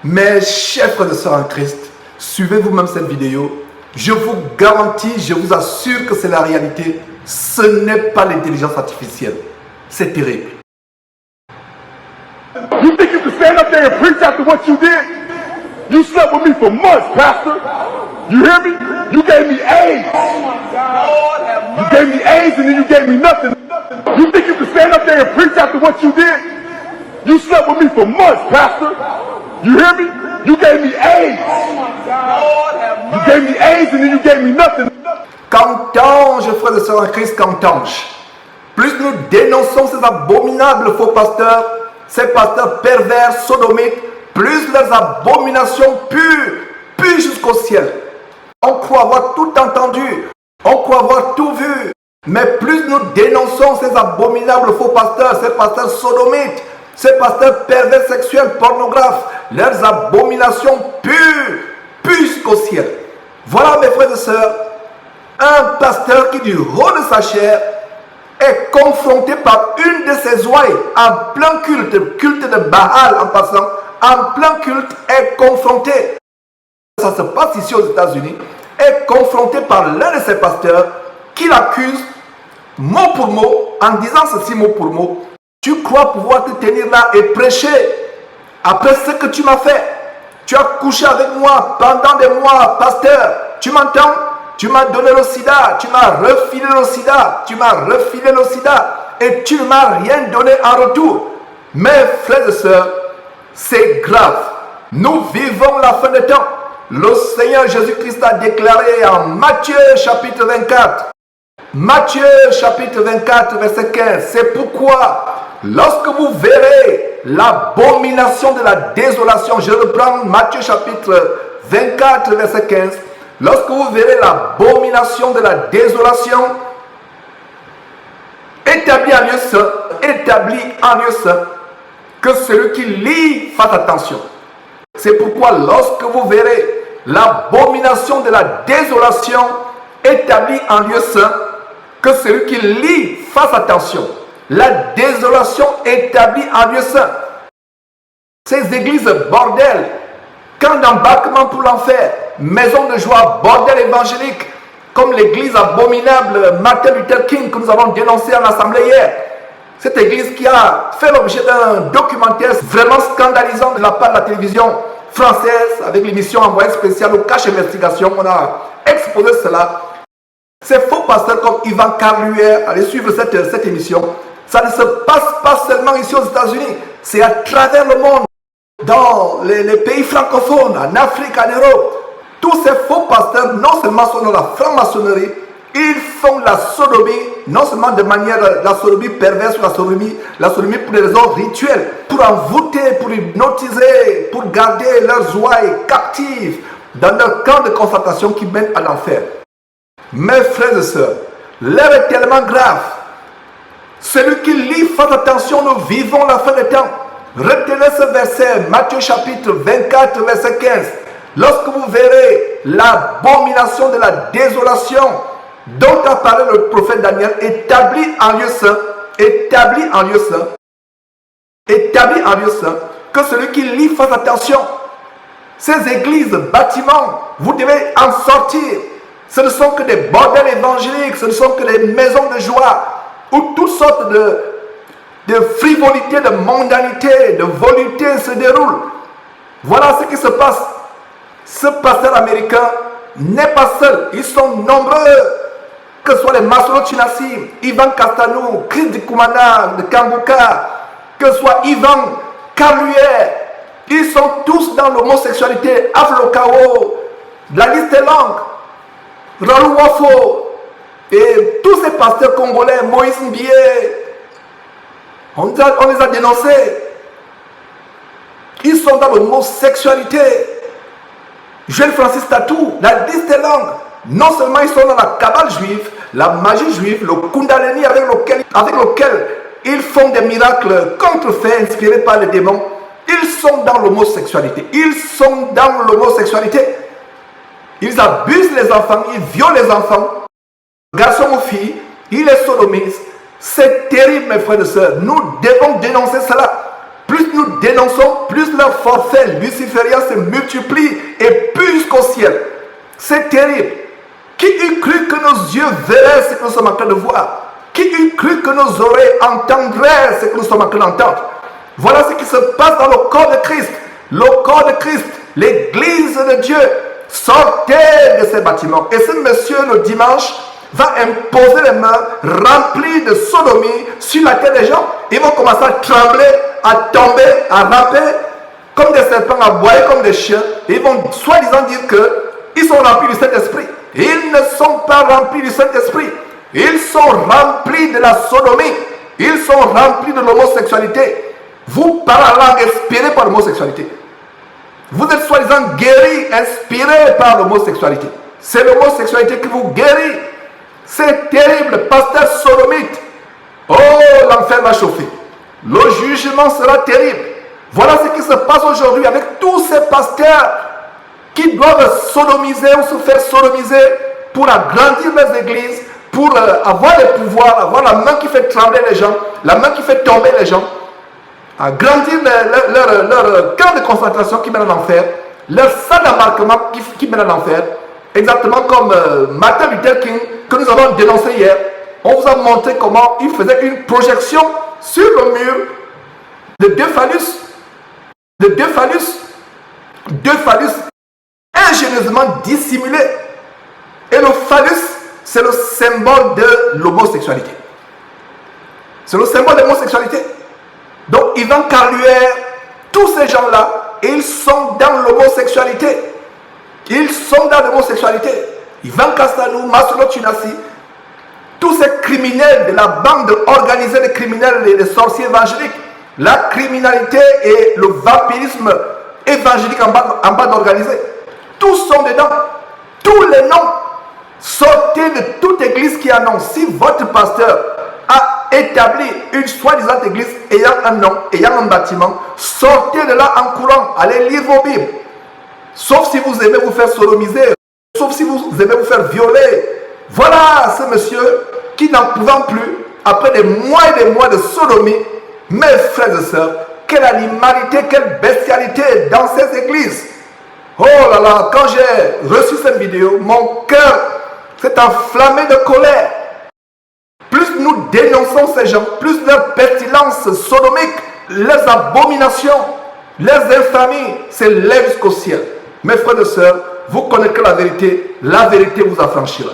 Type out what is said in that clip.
Mes chers frères et sœurs en Christ, suivez vous-même cette vidéo. Je vous garantis, je vous assure que c'est la réalité. Ce n'est pas l'intelligence artificielle. C'est terrible. You think you can stand up there and preach after what you did? You slept with me for months, Pastor. You hear me? You gave me AIDS. You gave me AIDS and then you gave me nothing. You think you can stand up there and preach after what you did? You slept with me for months, Pastor. You hear me? You gave me AIDS. You gave me AIDS and then you gave me nothing. Qu'entends-je, frères et sœurs en Christ, qu'entends-je? Plus nous dénonçons ces abominables faux pasteurs, ces pasteurs pervers, sodomites, plus leurs abominations puent jusqu'au ciel. On croit avoir tout entendu, on croit avoir tout vu, mais plus nous dénonçons ces abominables faux pasteurs, ces pasteurs sodomites, ces pasteurs pervers sexuels, pornographes, leurs abominations puent jusqu'au ciel. Voilà, mes frères et sœurs, un pasteur qui du haut de sa chair est confronté par une de ses ouailles en plein culte de Baal en passant, en plein culte est confronté, ça se passe ici aux États-Unis, est confronté par l'un de ses pasteurs qui l'accuse mot pour mot en disant ceci mot pour mot. Tu crois pouvoir te tenir là et prêcher après ce que tu m'as fait? Tu as couché avec moi pendant des mois, pasteur. Tu m'entends? Tu m'as donné le sida, tu m'as refilé le sida, et tu ne m'as rien donné en retour. Mes frères et sœurs, c'est grave. Nous vivons la fin des temps. Le Seigneur Jésus-Christ a déclaré en Matthieu chapitre 24. Matthieu chapitre 24 verset 15. C'est pourquoi lorsque vous verrez l'abomination de la désolation, je reprends Matthieu chapitre 24 verset 15. Lorsque vous verrez l'abomination de la désolation établie en lieu saint, que celui qui lit fasse attention. C'est pourquoi lorsque vous verrez l'abomination de la désolation établie en lieu saint, que celui qui lit fasse attention. La désolation établie en lieu saint. Ces églises bordel, camp d'embarquement pour l'enfer, maison de joie, bordel évangélique, comme l'église abominable Martin Luther King que nous avons dénoncé en assemblée hier. Cette église qui a fait l'objet d'un documentaire vraiment scandalisant de la part de la télévision française avec l'émission Envoyé spécial au Cache Investigation. On a exposé cela. Ces faux pasteurs comme Ivan Carluer, allez suivre cette émission. Ça ne se passe pas seulement ici aux États-Unis, c'est à travers le monde, dans les pays francophones, en Afrique, en Europe. Tous ces faux pasteurs, non seulement sont dans la franc-maçonnerie, ils font la sodomie, non seulement de manière, la sodomie perverse, la sodomie pour des raisons rituelles, pour envoûter, pour hypnotiser, pour garder leurs ouailles captives dans leur camp de concentration qui mène à l'enfer. Mes frères et sœurs, l'heure est tellement grave. Celui qui lit, fasse attention, nous vivons la fin des temps. Retenez ce verset, Matthieu chapitre 24, verset 15. Lorsque vous verrez l'abomination de la désolation dont a parlé le prophète Daniel, établi en lieu saint, que celui qui lit fasse attention. Ces églises, bâtiments, vous devez en sortir. Ce ne sont que des bordels évangéliques, ce ne sont que des maisons de joie, où toutes sortes de frivolité, de mondanité, de volupté se déroulent. Voilà ce qui se passe. Ce pasteur américain n'est pas seul. Ils sont nombreux. Que ce soit les Masolo Chinasi, Ivan Castanou, Chris Dikumana de Kanguka, que ce soit Ivan Carluer, ils sont tous dans l'homosexualité, Aflokao, la liste est longue. Raoul Wafo, et tous ces pasteurs congolais, Moïse Mbié, on les a dénoncés. Ils sont dans l'homosexualité. Joël Francis Tatou, la liste est longue. Non seulement ils sont dans la cabale juive, la magie juive, le Kundalini avec lequel ils font des miracles contrefaits inspirés par les démons, ils sont dans l'homosexualité. Ils abusent les enfants, ils violent les enfants, garçons ou filles, ils les sodomisent. C'est terrible, mes frères et sœurs. Nous devons dénoncer cela. plus nous dénonçons, plus leur forfait luciférien se multiplie et puise jusqu'au ciel. C'est terrible. Qui eût cru que nos yeux verraient ce que nous sommes en train de voir? Qui eût cru que nos oreilles entendraient ce que nous sommes en train d'entendre? Voilà ce qui se passe dans le corps de Christ. Le corps de Christ, l'église de Dieu. Sortez de ces bâtiments. Et ce monsieur, le dimanche, va imposer les mains remplies de sodomie sur la tête des gens. Ils vont commencer à trembler, à tomber, à ramper comme des serpents, à aboyer comme des chiens. Et ils vont soi-disant dire qu'ils sont remplis du Saint-Esprit. Ils ne sont pas remplis du Saint-Esprit. Ils sont remplis de la sodomie. Ils sont remplis de l'homosexualité. Vous parlez la langue inspirée par l'homosexualité. Vous êtes soi-disant guéris, inspirés par l'homosexualité. C'est l'homosexualité qui vous guérit. C'est terrible, pasteur sodomite. Oh, l'enfer va chauffer. Le jugement sera terrible. Voilà ce qui se passe aujourd'hui avec tous ces pasteurs qui doivent sodomiser ou se faire sodomiser pour agrandir les églises, pour avoir le pouvoir, avoir la main qui fait trembler les gens, la main qui fait tomber les gens, agrandir leur camp de concentration qui mène à l'enfer, leur salle d'embarquement qui mène à l'enfer, exactement comme Martin Luther King que nous avons dénoncé hier. On vous a montré comment il faisait une projection sur le mur de deux phallus ingénieusement dissimulés. Et le phallus, c'est le symbole de l'homosexualité. C'est le symbole de l'homosexualité. Donc Ivan Carluère, tous ces gens-là, ils sont dans l'homosexualité. Ils sont dans l'homosexualité. Ivan Castanou, Masolo Tunasi, tous ces criminels de la bande organisée des criminels et des sorciers évangéliques, la criminalité et le vampirisme évangélique en bande organisée, tous sont dedans. Tous les noms. Sortez de toute église qui annonce. Si votre pasteur a établi une soi-disant église ayant un nom, ayant un bâtiment, sortez de là en courant. Allez lire vos Bibles. Sauf si vous aimez vous faire sodomiser, sauf si vous aimez vous faire violer. Voilà ce monsieur qui n'en pouvant plus, après des mois et des mois de sodomie, mes frères et sœurs, quelle animalité, quelle bestialité dans ces églises. Oh là là, quand j'ai reçu cette vidéo, mon cœur s'est enflammé de colère. Plus nous dénonçons ces gens, plus leur pestilence sodomique, leurs abominations, leurs infamies s'élèvent jusqu'au ciel. Mes frères et sœurs, vous connaissez la vérité vous affranchira.